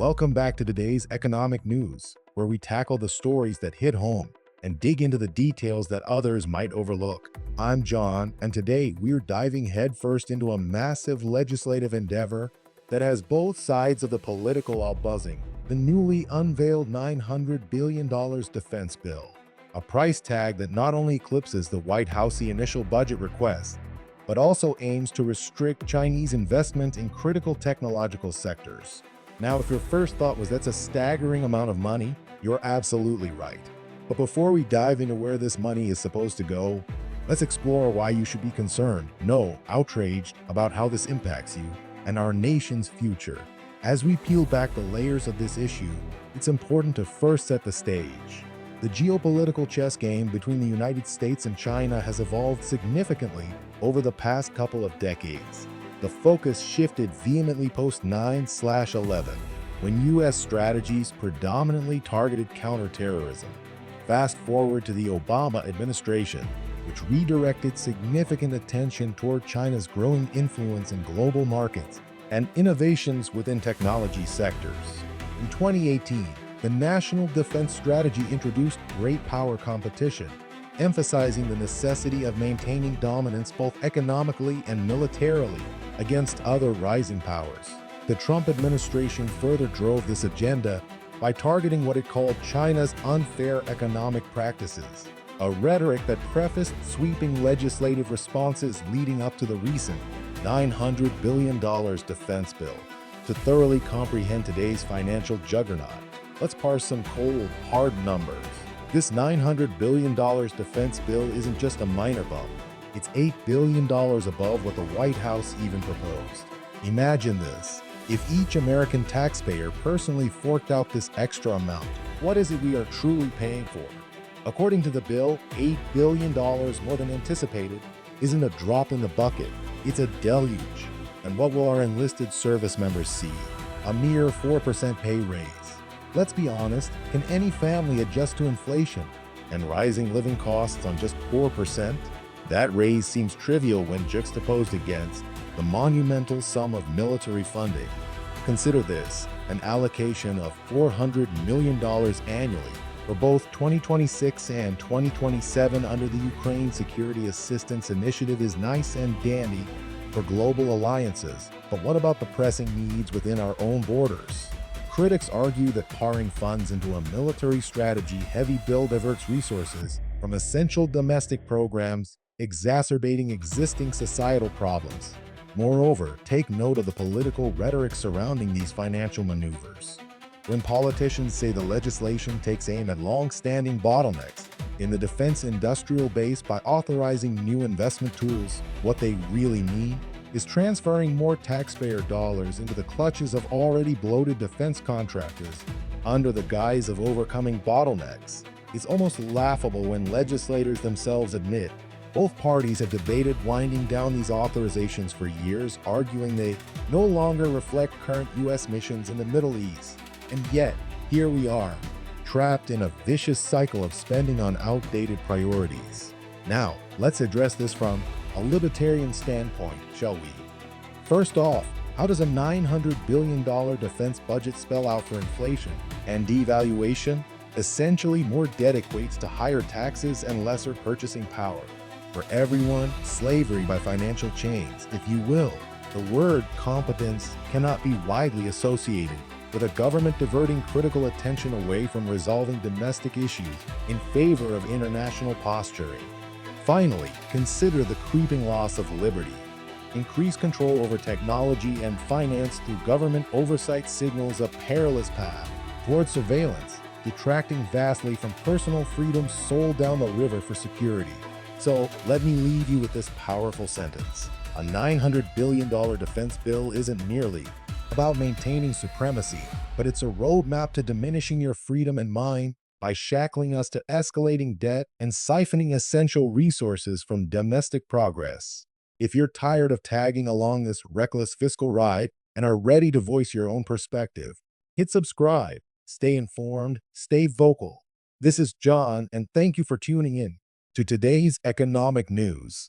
Welcome back to today's economic news, where we tackle the stories that hit home and dig into the details that others might overlook. I'm John, and today we're diving headfirst into a massive legislative endeavor that has both sides of the political all buzzing: the newly unveiled $900 billion defense bill, a price tag that not only eclipses the White House's initial budget request, but also aims to restrict Chinese investment in critical technological sectors. Now, if your first thought was that's a staggering amount of money, you're absolutely right. But before we dive into where this money is supposed to go, let's explore why you should be concerned, no, outraged about how this impacts you and our nation's future. As we peel back the layers of this issue, it's important to first set the stage. The geopolitical chess game between the United States and China has evolved significantly over the past couple of decades. The focus shifted vehemently post 9/11, when U.S. strategies predominantly targeted counterterrorism. Fast forward to the Obama administration, which redirected significant attention toward China's growing influence in global markets and innovations within technology sectors. In 2018, the National Defense Strategy introduced great power competition, emphasizing the necessity of maintaining dominance both economically and militarily against other rising powers. The Trump administration further drove this agenda by targeting what it called China's unfair economic practices, a rhetoric that prefaced sweeping legislative responses leading up to the recent $900 billion defense bill. To thoroughly comprehend today's financial juggernaut, let's parse some cold, hard numbers. This $900 billion defense bill isn't just a minor bump. It's $8 billion above what the White House even proposed. Imagine this. If each American taxpayer personally forked out this extra amount, what is it we are truly paying for? According to the bill, $8 billion more than anticipated isn't a drop in the bucket, it's a deluge. And what will our enlisted service members see? A mere 4% pay raise. Let's be honest, can any family adjust to inflation and rising living costs on just 4%? That raise seems trivial when juxtaposed against the monumental sum of military funding. Consider this, an allocation of $400 million annually for both 2026 and 2027 under the Ukraine Security Assistance Initiative is nice and dandy for global alliances, but what about the pressing needs within our own borders? Critics argue that pouring funds into a military strategy-heavy bill diverts resources from essential domestic programs, exacerbating existing societal problems. Moreover, take note of the political rhetoric surrounding these financial maneuvers. When politicians say the legislation takes aim at long-standing bottlenecks in the defense industrial base by authorizing new investment tools, what they really mean is transferring more taxpayer dollars into the clutches of already bloated defense contractors under the guise of overcoming bottlenecks. It's almost laughable when legislators themselves admit both parties have debated winding down these authorizations for years, arguing they no longer reflect current U.S. missions in the Middle East. And yet, here we are, trapped in a vicious cycle of spending on outdated priorities. Now, let's address this from a libertarian standpoint, shall we? First off, how does a $900 billion defense budget spell out for inflation and devaluation? Essentially, more debt equates to higher taxes and lesser purchasing power. For everyone, slavery by financial chains, if you will. The word competence cannot be widely associated with a government diverting critical attention away from resolving domestic issues in favor of international posturing. Finally, consider the creeping loss of liberty. Increased control over technology and finance through government oversight signals a perilous path toward surveillance, detracting vastly from personal freedoms sold down the river for security. So let me leave you with this powerful sentence. A $900 billion defense bill isn't merely about maintaining supremacy, but it's a roadmap to diminishing your freedom and mine by shackling us to escalating debt and siphoning essential resources from domestic progress. If you're tired of tagging along this reckless fiscal ride and are ready to voice your own perspective, hit subscribe, stay informed, stay vocal. This is John, and thank you for tuning in to today's economic news.